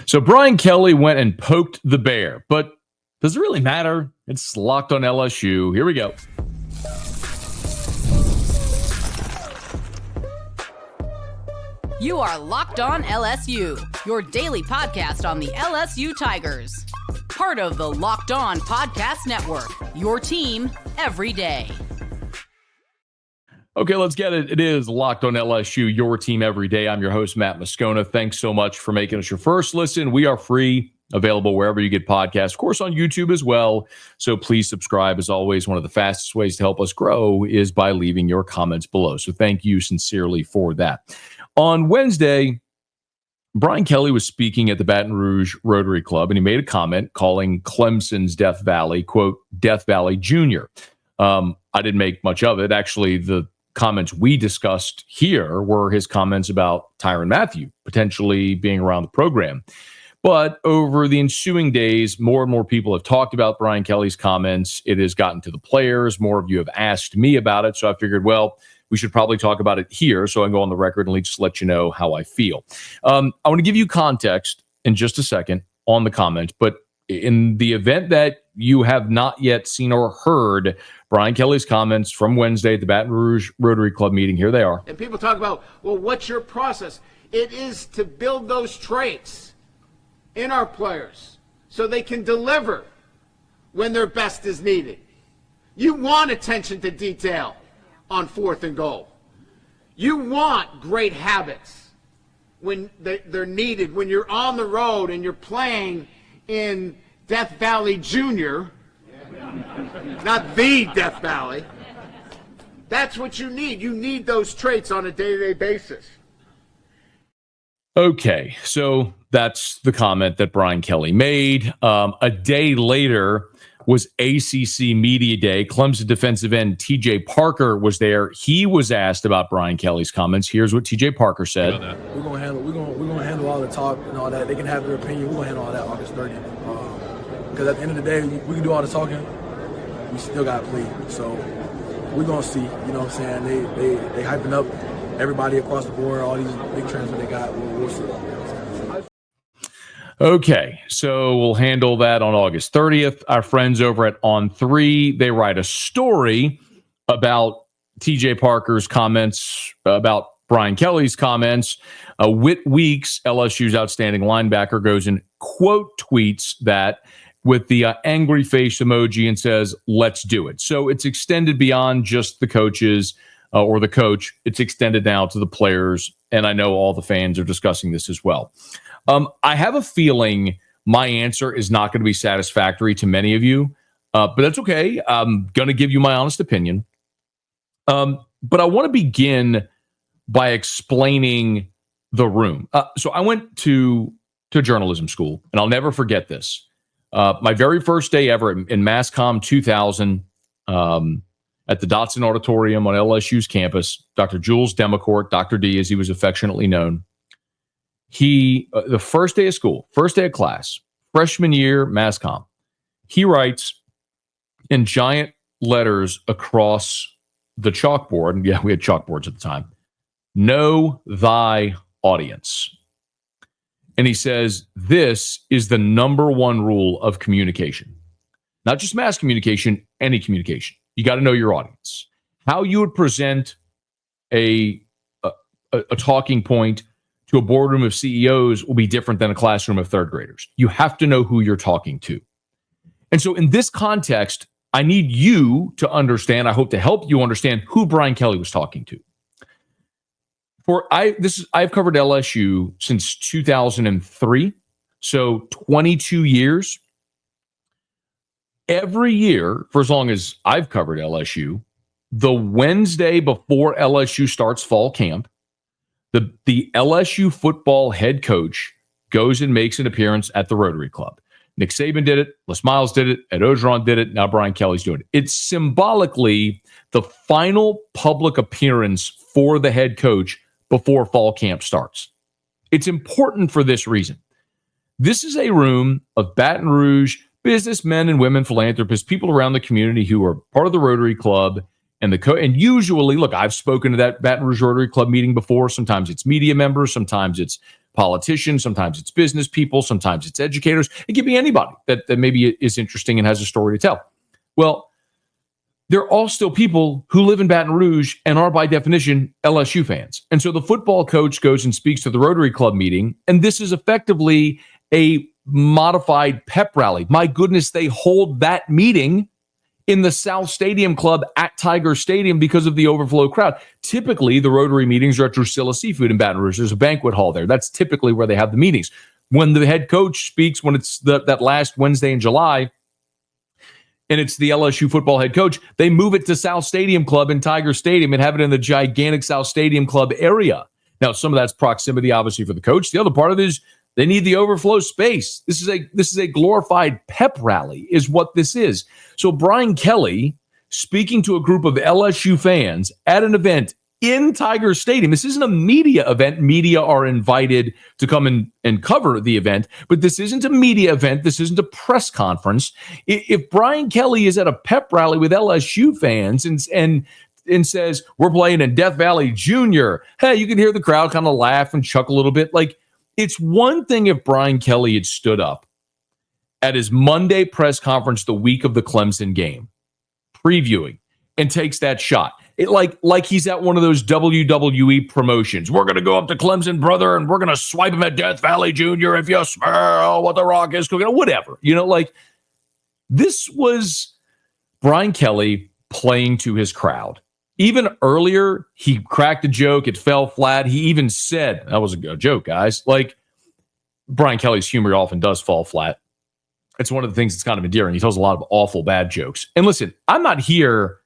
So Brian Kelly went and poked the bear, but does it really matter? It's Locked on LSU. Here we go. You are Locked on LSU, your daily podcast on the LSU Tigers. Part of the Locked On Podcast Network, your team every day. Okay, let's get it. It is Locked on LSU, your team every day. I'm your host, Matt Moscona. Thanks so much for making us your first listen. We are free, available wherever you get podcasts, of course, on YouTube as well. So please subscribe. As always, one of the fastest ways to help us grow is by leaving your comments below. So thank you sincerely for that. On Wednesday, Brian Kelly was speaking at the Baton Rouge Rotary Club, and he made a comment calling Clemson's Death Valley, quote, Death Valley Junior. I didn't make much of it. Actually, the comments we discussed here were his comments about Tyrann Mathieu potentially being around the program. But over the ensuing days, more and more people have talked about Brian Kelly's comments. It has gotten to the players. More of you have asked me about it. So I figured, well, we should probably talk about it here so I can go on the record and just let you know how I feel. I want to give you context in just a second on the comments, but in the event that you have not yet seen or heard Brian Kelly's comments from Wednesday at the Baton Rouge Rotary Club meeting, here they are. And people talk about, well, what's your process? It is to build those traits in our players so they can deliver when their best is needed. You want attention to detail on 4th and goal. You want great habits when they're needed, when you're on the road and you're playing in Death Valley Junior, not the Death Valley. That's what you need. You need those traits on a day-to-day basis. Okay, so that's the comment that Brian Kelly made. A day later was ACC Media Day. Clemson defensive end TJ Parker was there. He was asked about Brian Kelly's comments. Here's what TJ Parker said. We're gonna handle all the talk and all that. They can have their opinion. We're gonna handle all that August 30th. Because at the end of the day, we can do all the talking. We still got to play. So we're gonna see. You know what I'm saying? They hyping up everybody across the board. All these big transfers they got. We'll see. Okay, so we'll handle that on August 30th. Our friends over at On3, they write a story about TJ Parker's comments, about Brian Kelly's comments. Whit Weeks, LSU's outstanding linebacker, goes and quote tweets that with the angry face emoji and says, let's do it. So it's extended beyond just the coaches or the coach. It's extended now to the players, and I know all the fans are discussing this as well. I have a feeling my answer is not going to be satisfactory to many of you, but that's okay. I'm going to give you my honest opinion. But I want to begin by explaining the room. So I went to journalism school, and I'll never forget this. My very first day ever in MassCom 2000 at the Dotson Auditorium on LSU's campus, Dr. Jules Demacourt, Dr. D as he was affectionately known, the first day of school, first day of class, freshman year, MassCom, he writes in giant letters across the chalkboard, and yeah, we had chalkboards at the time, know thy audience. And he says, this is the number one rule of communication. Not just mass communication, any communication. You got to know your audience. How you would present a talking point to a boardroom of CEOs will be different than a classroom of third graders. You have to know who you're talking to. And so in this context, I need you to understand, I hope to help you understand who Brian Kelly was talking to. I've covered LSU since 2003, so 22 years. Every year, for as long as I've covered LSU, the Wednesday before LSU starts fall camp, the LSU football head coach goes and makes an appearance at the Rotary Club. Nick Saban did it. Les Miles did it. Ed Ogeron did it. Now Brian Kelly's doing it. It's symbolically the final public appearance for the head coach before fall camp starts. It's important for this reason. This is a room of Baton Rouge businessmen and women, philanthropists, people around the community who are part of the Rotary Club. And usually, look, I've spoken to that Baton Rouge Rotary Club meeting before. Sometimes it's media members. Sometimes it's politicians, sometimes it's business people, sometimes it's educators. It could be anybody that maybe is interesting and has a story to tell. Well, they're all still people who live in Baton Rouge and are, by definition, LSU fans. And so the football coach goes and speaks to the Rotary Club meeting, and this is effectively a modified pep rally. My goodness, they hold that meeting in the South Stadium Club at Tiger Stadium because of the overflow crowd. Typically, the Rotary meetings are at Drusilla Seafood in Baton Rouge. There's a banquet hall there. That's typically where they have the meetings. When the head coach speaks, when it's that last Wednesday in July, and it's the LSU football head coach, they move it to South Stadium Club in Tiger Stadium and have it in the gigantic South Stadium Club area. Now, some of that's proximity, obviously, for the coach. The other part of it is they need the overflow space. This is a glorified pep rally, is what this is. So Brian Kelly speaking to a group of LSU fans at an event in Tiger Stadium. This isn't a media event. Media are invited to come and cover the event, but this isn't a media event. This isn't a press conference. If Brian Kelly is at a pep rally with LSU fans and says, we're playing in Death Valley Junior, hey, you can hear the crowd kind of laugh and chuckle a little bit. Like, it's one thing if Brian Kelly had stood up at his Monday press conference the week of the Clemson game, previewing, and takes that shot. Like he's at one of those WWE promotions. We're going to go up to Clemson, brother, and we're going to swipe him at Death Valley Junior if you smell what the Rock is cooking, whatever. This was Brian Kelly playing to his crowd. Even earlier, he cracked a joke. It fell flat. He even said, that was a joke, guys. Like, Brian Kelly's humor often does fall flat. It's one of the things that's kind of endearing. He tells a lot of awful bad jokes. And listen, I'm not here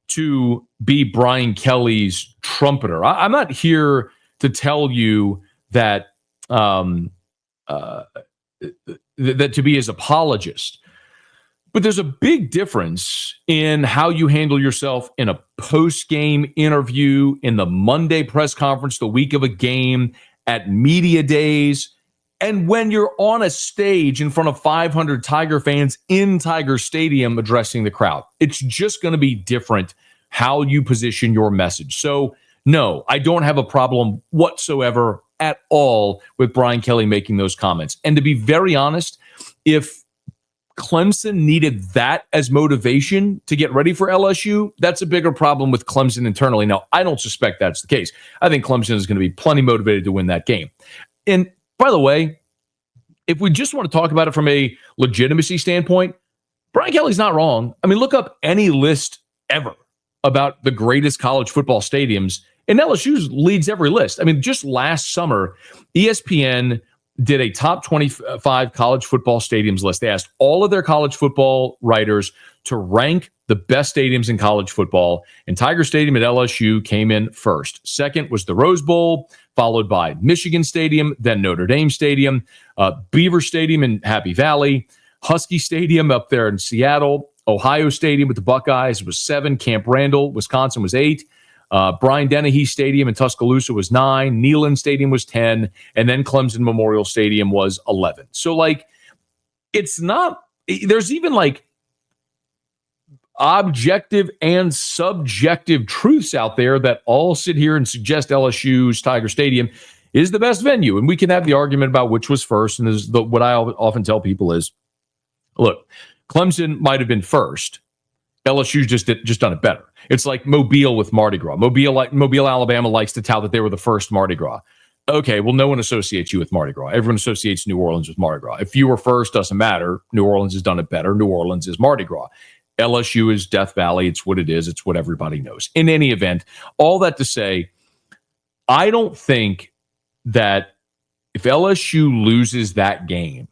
to be Brian Kelly's trumpeter. I'm not here to tell you that that to be his apologist. But there's a big difference in how you handle yourself in a post-game interview, in the Monday press conference, the week of a game, at media days, and when you're on a stage in front of 500 Tiger fans in Tiger Stadium addressing the crowd. It's just going to be different how you position your message. So, no, I don't have a problem whatsoever at all with Brian Kelly making those comments. And to be very honest, if Clemson needed that as motivation to get ready for LSU, that's a bigger problem with Clemson internally. Now, I don't suspect that's the case. I think Clemson is going to be plenty motivated to win that game. And by the way, if we just want to talk about it from a legitimacy standpoint, Brian Kelly's not wrong. I mean, look up any list ever about the greatest college football stadiums, and LSU leads every list. I mean, just last summer, ESPN did a top 25 college football stadiums list. They asked all of their college football writers to rank the best stadiums in college football, and Tiger Stadium at LSU came in first. Second was the Rose Bowl, followed by Michigan Stadium, then Notre Dame Stadium, Beaver Stadium in Happy Valley, Husky Stadium up there in Seattle, Ohio Stadium with the Buckeyes was 7, Camp Randall, Wisconsin was 8, Brian Dennehy Stadium in Tuscaloosa was 9, Neyland Stadium was 10, and then Clemson Memorial Stadium was 11. So, it's not, there's even objective and subjective truths out there that all sit here and suggest LSU's Tiger Stadium is the best venue. And we can have the argument about which was first. And what I often tell people is, look, Clemson might have been first. LSU's just done it better. It's like Mobile with Mardi Gras. Mobile, Alabama likes to tout that they were the first Mardi Gras. Okay, well, no one associates you with Mardi Gras. Everyone associates New Orleans with Mardi Gras. If you were first, doesn't matter. New Orleans has done it better. New Orleans is Mardi Gras. LSU is Death Valley. It's what it is. It's what everybody knows. In any event, all that to say, I don't think that if LSU loses that game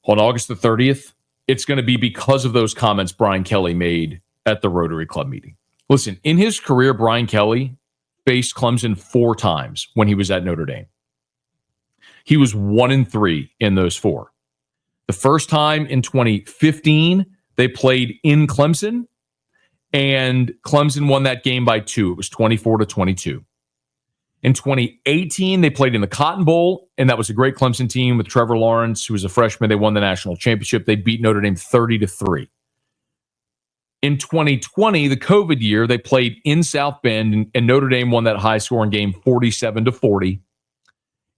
on August the 30th, it's going to be because of those comments Brian Kelly made at the Rotary Club meeting. Listen, in his career, Brian Kelly faced Clemson 4 times when he was at Notre Dame. He was 1-3 in those 4. The first time in 2015, they played in Clemson, and Clemson won that game by 2. It was 24-22. In 2018, they played in the Cotton Bowl, and that was a great Clemson team with Trevor Lawrence, who was a freshman. They won the national championship. They beat Notre Dame 30-3. In 2020, the COVID year, they played in South Bend, and Notre Dame won that high-scoring game 47-40.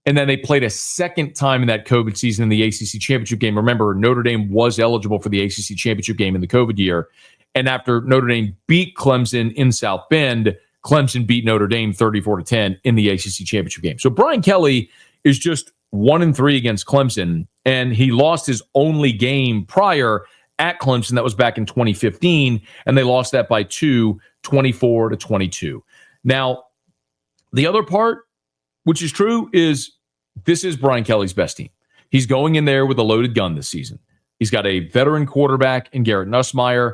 And then they played a second time in that COVID season in the ACC championship game. Remember, Notre Dame was eligible for the ACC championship game in the COVID year. And after Notre Dame beat Clemson in South Bend, Clemson beat Notre Dame 34-10 in the ACC championship game. So Brian Kelly is just 1-3 against Clemson, and he lost his only game prior at Clemson. That was back in 2015, and they lost that by 2, 24-22. Now, the other part, which is true, is this is Brian Kelly's best team. He's going in there with a loaded gun this season. He's got a veteran quarterback in Garrett Nussmeier.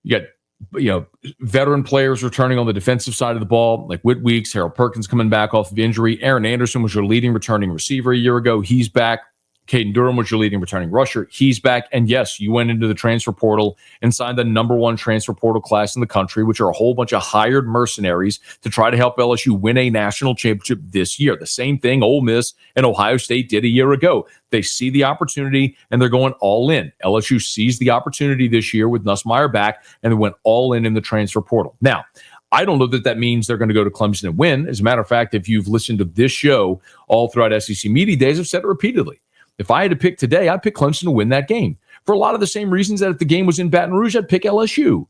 You got veteran players returning on the defensive side of the ball, like Whit Weeks, Harold Perkins coming back off of injury. Aaron Anderson was your leading returning receiver a year ago. He's back. Caden Durham was your leading returning rusher. He's back. And yes, you went into the transfer portal and signed the number one transfer portal class in the country, which are a whole bunch of hired mercenaries to try to help LSU win a national championship this year. The same thing Ole Miss and Ohio State did a year ago. They see the opportunity and they're going all in. LSU sees the opportunity this year with Nussmeier back and they went all in the transfer portal. Now, I don't know that means they're going to go to Clemson and win. As a matter of fact, if you've listened to this show all throughout SEC Media Days, I've said it repeatedly. If I had to pick today, I'd pick Clemson to win that game. For a lot of the same reasons that if the game was in Baton Rouge, I'd pick LSU.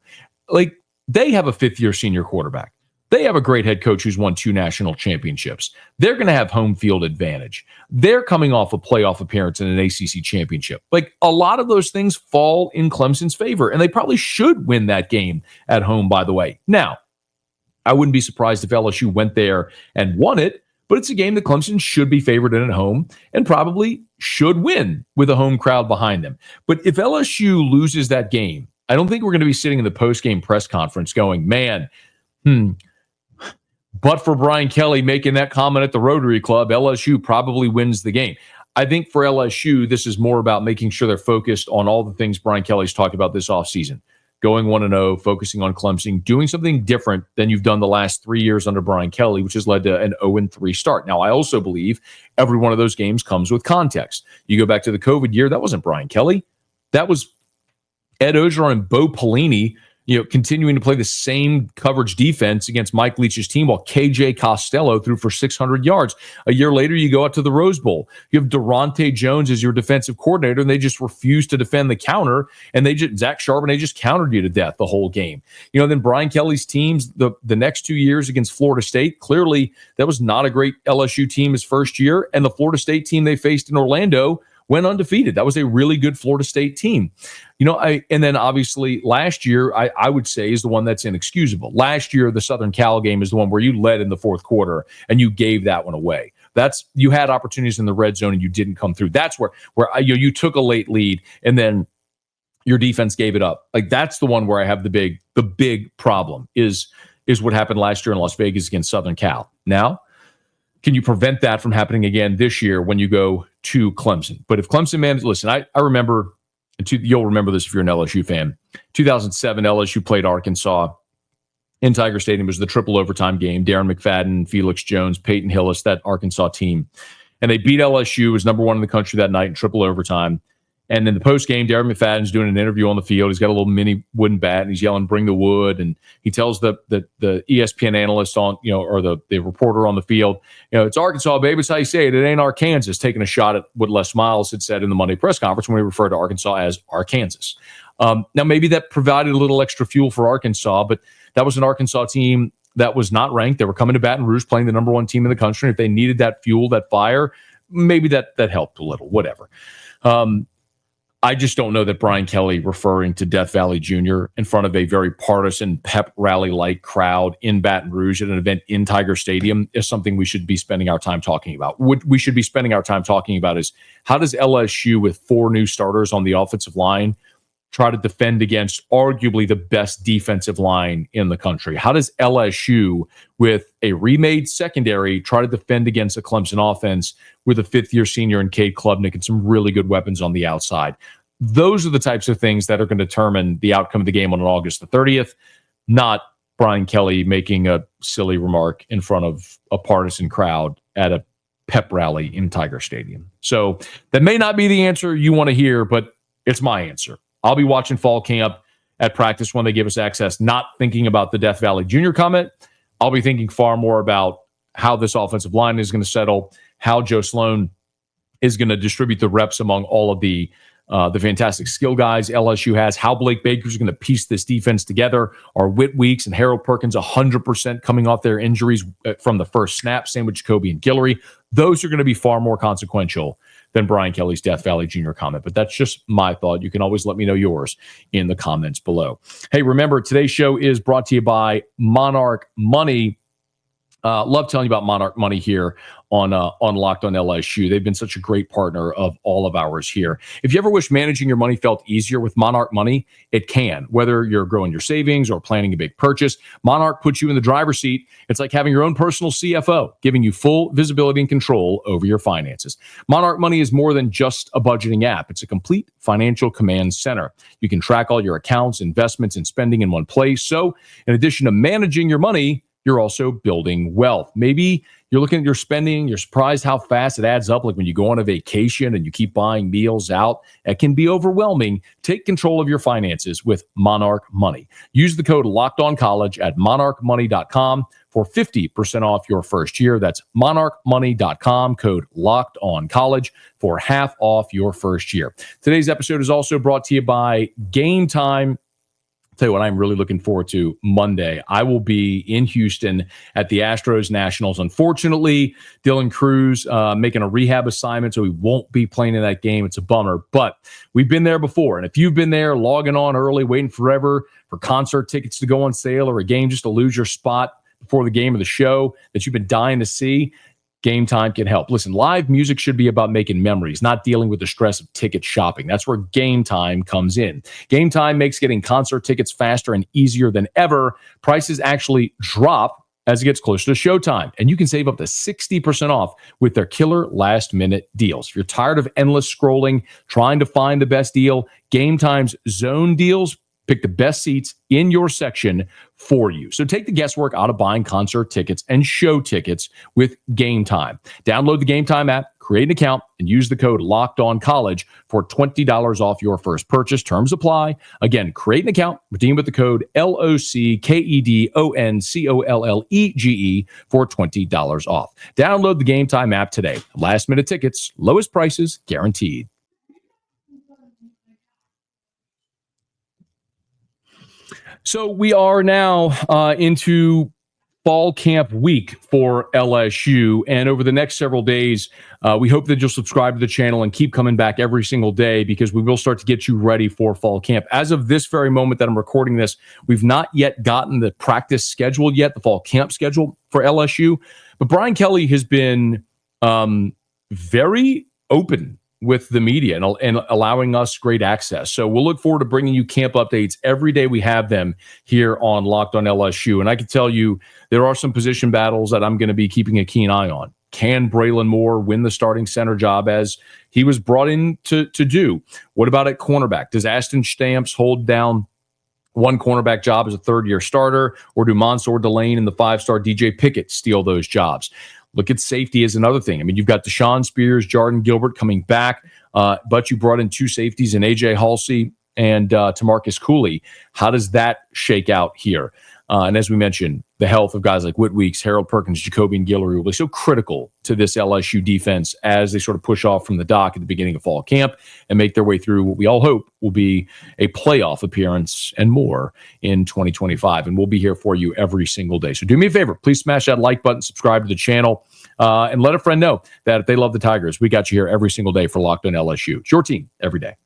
Like, they have a fifth-year senior quarterback. They have a great head coach who's won 2 national championships. They're going to have home field advantage. They're coming off a playoff appearance in an ACC championship. Like, a lot of those things fall in Clemson's favor, and they probably should win that game at home, by the way. Now, I wouldn't be surprised if LSU went there and won it, but it's a game that Clemson should be favored in at home and probably should win with a home crowd behind them. But if LSU loses that game, I don't think we're going to be sitting in the post-game press conference going, man, but for Brian Kelly making that comment at the Rotary Club, LSU probably wins the game. I think for LSU, this is more about making sure they're focused on all the things Brian Kelly's talked about this offseason. Going 1-0, focusing on Clemson, doing something different than you've done the last 3 years under Brian Kelly, which has led to an 0-3 start. Now, I also believe every one of those games comes with context. You go back to the COVID year, that wasn't Brian Kelly. That was Ed Ogeron and Bo Pelini, continuing to play the same coverage defense against Mike Leach's team while KJ Costello threw for 600 yards. A year later, you go out to the Rose Bowl. You have Durante Jones as your defensive coordinator, and they just refuse to defend the counter, and Zach Charbonnet just countered you to death the whole game. Then Brian Kelly's teams, the next 2 years against Florida State, clearly that was not a great LSU team his first year, and the Florida State team they faced in Orlando went undefeated. That was a really good Florida State team. And then obviously last year, I would say is the one that's inexcusable. Last year, the Southern Cal game is the one where you led in the fourth quarter and you gave that one away. You had opportunities in the red zone and you didn't come through. That's where you took a late lead and then your defense gave it up. Like, that's the one where I have the big problem is what happened last year in Las Vegas against Southern Cal. Now, can you prevent that from happening again this year when you go to Clemson? But if Clemson manages, listen, I remember, and you'll remember this if you're an LSU fan, 2007, LSU played Arkansas in Tiger Stadium. It was the triple overtime game. Darren McFadden, Felix Jones, Peyton Hillis, that Arkansas team. And they beat LSU, was number one in the country that night in triple overtime. And in the post game, Darren McFadden's doing an interview on the field. He's got a little mini wooden bat, and he's yelling, "Bring the wood!" And he tells the ESPN analyst or the reporter on the field, "It's Arkansas, baby. It's how you say it. It ain't Arkansas." Taking a shot at what Les Miles had said in the Monday press conference when he referred to Arkansas as Arkansas. Now, maybe that provided a little extra fuel for Arkansas, but that was an Arkansas team that was not ranked. They were coming to Baton Rouge, playing the number one team in the country. If they needed that fuel, that fire, maybe that helped a little. Whatever. I just don't know that Brian Kelly referring to Death Valley Jr. in front of a very partisan pep rally-like crowd in Baton Rouge at an event in Tiger Stadium is something we should be spending our time talking about. What we should be spending our time talking about is how does LSU, with 4 new starters on the offensive line, try to defend against arguably the best defensive line in the country? How does LSU, with a remade secondary, try to defend against a Clemson offense with a fifth-year senior in Cade Klubnik and some really good weapons on the outside? Those are the types of things that are going to determine the outcome of the game on August the 30th, not Brian Kelly making a silly remark in front of a partisan crowd at a pep rally in Tiger Stadium. So that may not be the answer you want to hear, but it's my answer. I'll be watching fall camp at practice when they give us access, not thinking about the Death Valley Jr. comment. I'll be thinking far more about how this offensive line is going to settle, how Joe Sloan is going to distribute the reps among all of the fantastic skill guys LSU has, how Blake Baker's going to piece this defense together. Are Whit Weeks and Harold Perkins 100% coming off their injuries from the first snap? Same with Jacoby and Guillory. Those are going to be far more consequential than Brian Kelly's Death Valley Jr. comment. But that's just my thought. You can always let me know yours in the comments below. Hey, remember, today's show is brought to you by Monarch Money. Love telling you about Monarch Money here on Locked on LSU. They've been such a great partner of all of ours here. If you ever wish managing your money felt easier with Monarch Money, it can. Whether you're growing your savings or planning a big purchase, Monarch puts you in the driver's seat. It's like having your own personal CFO, giving you full visibility and control over your finances. Monarch Money is more than just a budgeting app. It's a complete financial command center. You can track all your accounts, investments, and spending in one place. So in addition to managing your money, you're also building wealth. Maybe you're looking at your spending, you're surprised how fast it adds up, like when you go on a vacation and you keep buying meals out. It can be overwhelming. Take control of your finances with Monarch Money. Use the code LOCKEDONCollege at monarchmoney.com for 50% off your first year. That's monarchmoney.com, code LOCKEDONCollege for half off your first year. Today's episode is also brought to you by Gametime. Tell you what, I'm really looking forward to Monday. I will be in Houston at the Astros Nationals. Unfortunately, Dylan Cruz making a rehab assignment, so he won't be playing in that game. It's a bummer, but we've been there before. And if you've been there logging on early, waiting forever for concert tickets to go on sale or a game just to lose your spot before the game or the show that you've been dying to see, Gametime can help. Listen, live music should be about making memories, not dealing with the stress of ticket shopping. That's where Gametime comes in. Gametime makes getting concert tickets faster and easier than ever. Prices actually drop as it gets closer to showtime, and you can save up to 60% off with their killer last-minute deals. If you're tired of endless scrolling, trying to find the best deal, Gametime's zone deals pick the best seats in your section for you. So take the guesswork out of buying concert tickets and show tickets with Gametime. Download the Gametime app, create an account, and use the code LOCKEDONCollege for $20 off your first purchase. Terms apply. Again, create an account, redeem with the code LOCKEDONCOLLEGE for $20 off. Download the Gametime app today. Last minute tickets, lowest prices guaranteed. So we are now into fall camp week for LSU. And over the next several days, we hope that you'll subscribe to the channel and keep coming back every single day, because we will start to get you ready for fall camp. As of this very moment that I'm recording this, we've not yet gotten the practice schedule yet, the fall camp schedule for LSU. But Brian Kelly has been very open with the media and allowing us great access. So we'll look forward to bringing you camp updates every day we have them here on Locked on LSU. And I can tell you there are some position battles that I'm going to be keeping a keen eye on. Can Braylon Moore win the starting center job as he was brought in to do? What about at cornerback? Does Ashton Stamps hold down one cornerback job as a third-year starter, or do Mansour Delane and the five-star DJ Pickett steal those jobs? Look at safety as another thing. I mean, you've got Deshaun Spears, Jordan Gilbert coming back, but you brought in two safeties in A.J. Halsey and Tamarcus Cooley. How does that shake out here? And as we mentioned, the health of guys like Whit Weeks, Harold Perkins, Jacoby, and Guillory will be so critical to this LSU defense as they sort of push off from the dock at the beginning of fall camp and make their way through what we all hope will be a playoff appearance and more in 2025. And we'll be here for you every single day. So do me a favor, please smash that like button, subscribe to the channel, and let a friend know that if they love the Tigers, we got you here every single day for Locked on LSU. It's your team every day.